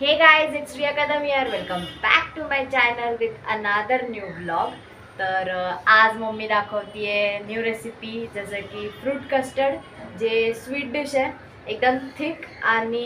Hey guys, it's Riya Kadam here. Welcome back to my channel with another new vlog. तर आज mummy दाखवतीये new recipe जसं की fruit custard जे sweet dish आहे एकदम thick आणि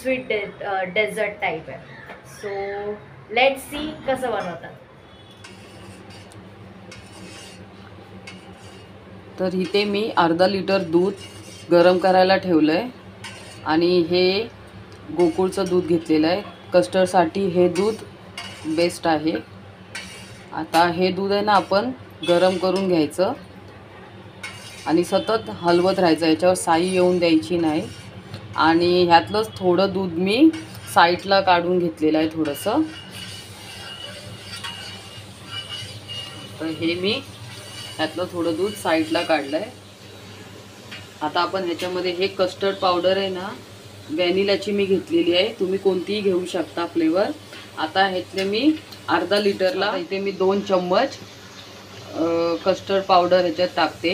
स्वीट डेझर्ट टाईप आहे. सो लेट्स सी कसं बनवतात. तर इथे मी अर्धा लिटर दूध गरम करायला ठेवलंय आणि हे गोकुळचं दूध घेतलेलं आहे. कस्टर्डसाठी हे दूध बेस्ट आहे. आता हे दूध आहे ना आपण गरम करून घ्यायचं आणि सतत हलवत राहायचं, याच्यावर साई येऊन द्यायची नाही. आणि ह्यातलंच थोडं दूध मी साईडला काढून घेतलेलं आहे थोडंसं. तर हे मी ह्यातलं थोडं दूध साईडला काढलं आहे. आता आपण ह्याच्यामध्ये हे कस्टर्ड पावडर आहे ना व्हॅनिलाची मी घेतलेली आहे, तुम्ही कोणतीही घेऊ शकता फ्लेवर. आता ह्यातले मी अर्धा लिटरला इथे मी 2 चम्मच कस्टर्ड पावडर ह्याच्यात टाकते.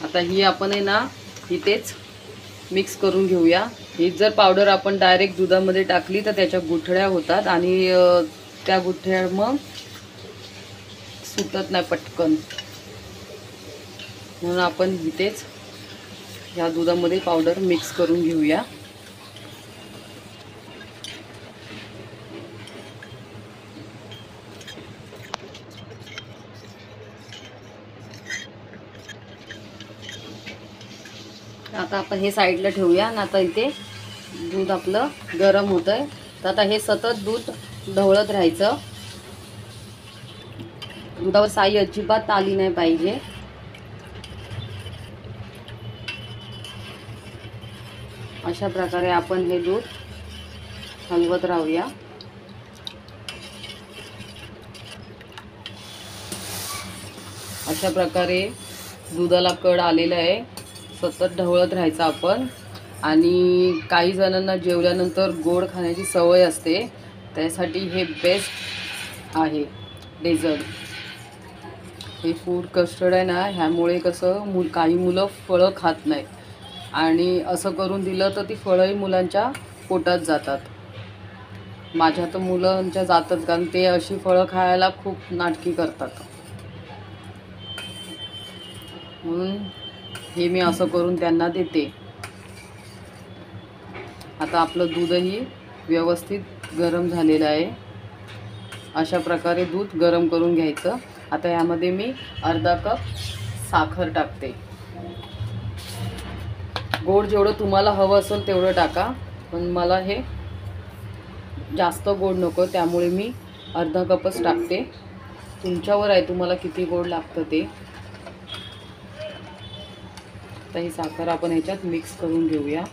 आता ही आपण आहे ना इथेच मिक्स करून घेऊया. ही जर पावडर आपण डायरेक्ट दुधामध्ये टाकली तर त्याच्या गुठळ्या होतात आणि त्या गुठळ्या मग सुटत नाही पटकन, म्हणून आपण इथेच ह्या दुधामध्ये पावडर मिक्स करून घेऊया. आता आपण हे साईडला ठेवूया आणि आता इथे दूध आपलं गरम होत आहे. तर आता हे सतत दूध ढवळत राहायचं. दुधावर साई अजिबात आली नाही पाहिजे. अशा प्रकारे आपण हे दूध हलवत राहूया. अशा प्रकारे दुधाला कड आलेला आहे. सतत ढवळत राहायचं आपण. आणि काही जणांना जेवल्यानंतर गोड खाण्याची सवय असते, त्यासाठी हे बेस्ट आहे डेझर्ट. हे फूड कस्टर्ड आहे ना, ह्यामुळे कसं काही मुलं फळं खात नाहीत आणि असं करून दिलं तर ती फळंही मुलांच्या पोटात जातात. माझ्या तर मुलांच्या जातात, कारण ते अशी फळं खायला खूप नाटकी करतात. म्हणून हे मी असं करून त्यांना देते. आता आपलं दूधही व्यवस्थित गरम झालेलं आहे. अशा प्रकारे दूध गरम करून घ्यायचं. आता यामध्ये मी अर्धा कप साखर टाकते. गोड जेवढं तुम्हाला हवं असेल तेवढं टाका, पण मला हे जास्त गोड नको, त्यामुळे मी अर्धा कपच टाकते. तुमच्यावर आहे तुम्हाला किती गोड लागतं ते. आता ही साखर आपण ह्याच्यात मिक्स करून घेऊया.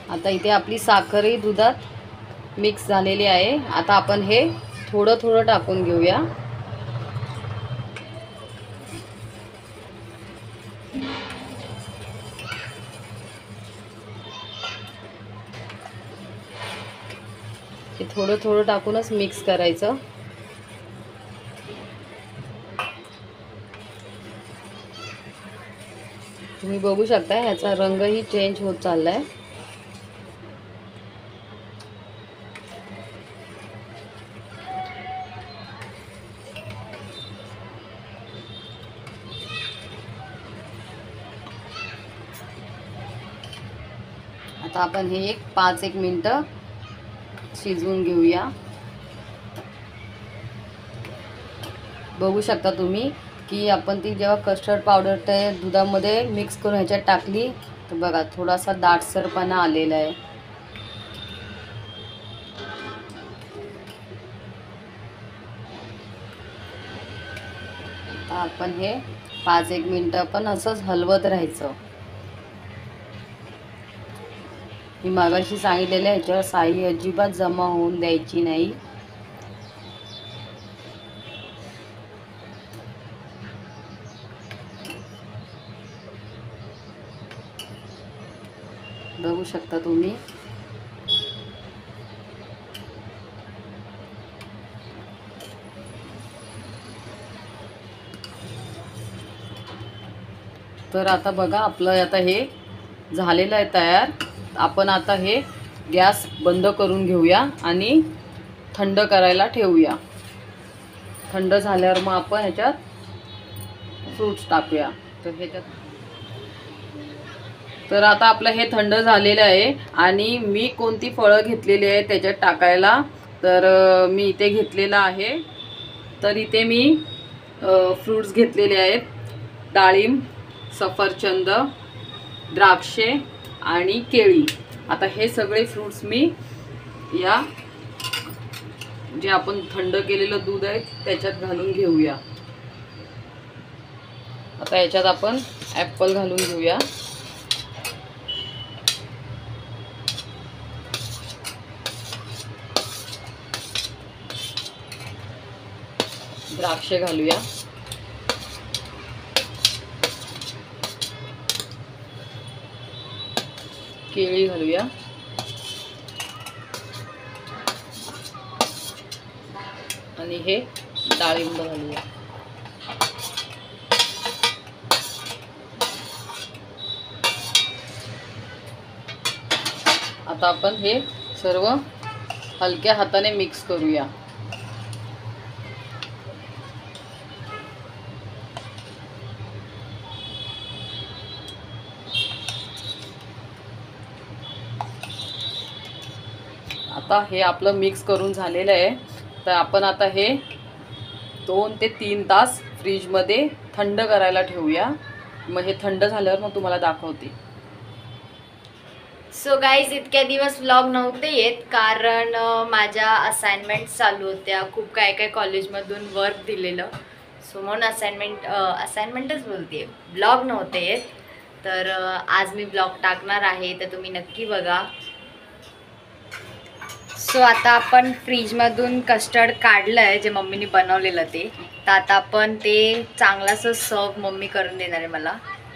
आता इथे आपली साखरही दुधात मिक्स झालेली आहे. आता आपण हे थोडं थोडं टाकून घेऊया. हे थोडं थोडं टाकूनच मिक्स करायचं. तुम्ही बघू शकता ह्याचा रंगही चेंज होत चाललाय. आता आपण हे 5-1 मिनिटं शिजवून घेऊया. बघू शकता तुम्ही की आपण ती जेव्हा कस्टर्ड पावडर ते दुधामध्ये मिक्स करून ह्याच्यात टाकली तर बघा थोडासा दाटसरपणा आलेला आहे. आपण हे 5-1 मिनिटं पण असंच हलवत राहायचं. मी मागाशी सांगितलेलं ह्याच्यावर साई अजिबात जमा होऊन द्यायची नाही. बघू शकता तुम्ही. तर आता बघा आपलं आता हे झालेलं आहे तयार. आपण आता हे गॅस बंद करून घेऊया आणि थंड करायला ठेवूया. थंड झाल्यावर मग आपण ह्याच्यात फ्रूट्स टाकूया. तर आता आपलं हे थंड झालेलं आहे आणि मी कोणती फळं घेतलेली आहे त्याच्यात टाकायला. तर मी इथे घेतलेलं आहे. तर इथे मी फ्रूट्स घेतलेले आहेत. डाळिंब, सफरचंद, द्राक्षे आणि केळी. आता हे सगळे फ्रूट्स मी या जे आपण थंड केलेलं दूध आहे त्याच्यात घालून घेऊया. आता याच्यात आपण ॲपल घालून घेऊया. द्राक्षे घालूया. केळी घालूया. आणि हे डाळिंब घालूया. आता आपण हे सर्व हलक्या हाताने मिक्स करूया. आता हे आपलं मिक्स करून झालेलं आहे. तर आपण आता हे 2 ते 3 तास फ्रीजमध्ये थंड करायला ठेवूया. मग हे थंड झाल्यावर मग तुम्हाला दाखवते. सो गाईज, इतक्या दिवस व्लॉग नव्हते येत कारण माझ्या असाइनमेंट्स चालू होत्या. खूप काय कॉलेजमधून वर्क दिलेलं. सो म्हणून असाइनमेंटच बोलते, ब्लॉग नव्हते येत. तर आज मी ब्लॉग टाकणार आहे, तर तुम्ही नक्की बघा. सो आता आपण फ्रीजमधून कस्टर्ड काढलं आहे जे मम्मीने बनवलेलं ते. तर आता आपण ते चांगलासं सर्व मम्मी करून देणार आहे मला,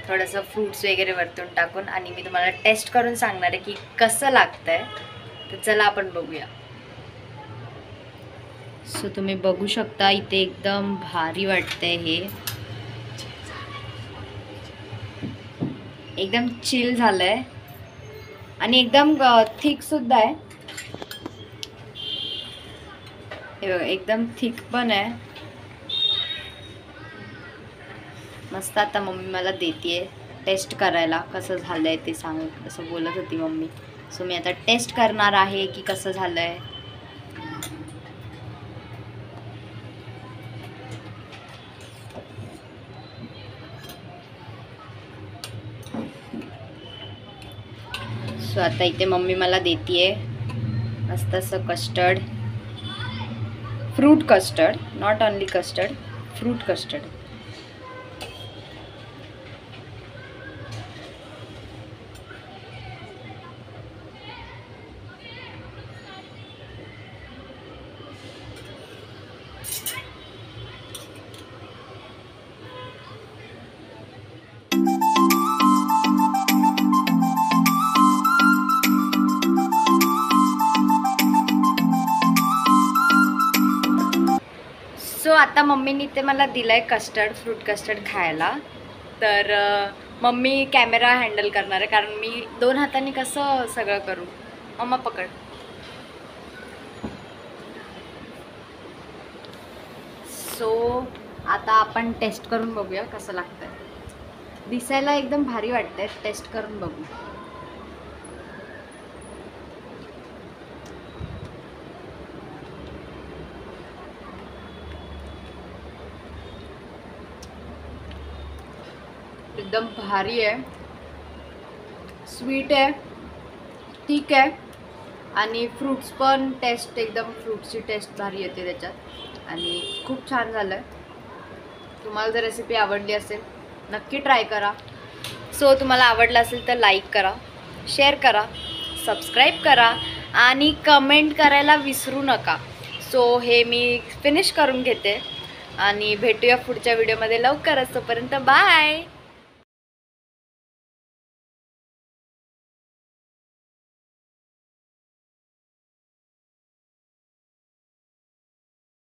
थोडंसं फ्रूट्स वगैरे वरतून टाकून. आणि मी तुम्हाला टेस्ट करून सांगणार आहे की कसं लागतं आहे. तर चला आपण बघूया. सो तुम्ही बघू शकता इथे एकदम भारी वाटतंय हे. एकदम चिल झालं आहे आणि एकदम थिकसुद्धा आहे. हे बघा, एकदम थिक पण आहे. मस्त. आता मम्मी मला देते टेस्ट करायला कसं झालं आहे ते सांग, असं बोलत होती मम्मी. सो मी आता टेस्ट करणार आहे की कसं झालं आहे. सो आता इथे मम्मी मला देते मस्त असं custard, fruit custard, not only custard, fruit custard. So आता मम्मीने ते मला दिलाय कस्टर्ड, फ्रूट कस्टर्ड खायला. तर मम्मी कॅमेरा हँडल करणार आहे कारण मी 2 हातांनी कसं सगळं करू. मम्मा पकड. सो आता आपण टेस्ट करून बघूया कसं लागतंय. दिसायला एकदम भारी वाटतंय, टेस्ट करून बघू. एकदम भारी आहे, स्वीट आहे, ठीक आहे. आणि फ्रूट्स पण टेस्ट, एकदम फ्रूट्सची टेस्ट भारी येते त्याच्यात आणि खूप छान झालं आहे. तुम्हाला जर रेसिपी आवडली असेल नक्की ट्राय करा. सो तुम्हाला आवडलं असेल तर लाईक करा, शेअर करा, सबस्क्राईब करा आणि कमेंट करायला विसरू नका. सो हे मी फिनिश करून घेते आणि भेटूया पुढच्या व्हिडिओमध्ये लवकरच. तोपर्यंत बाय.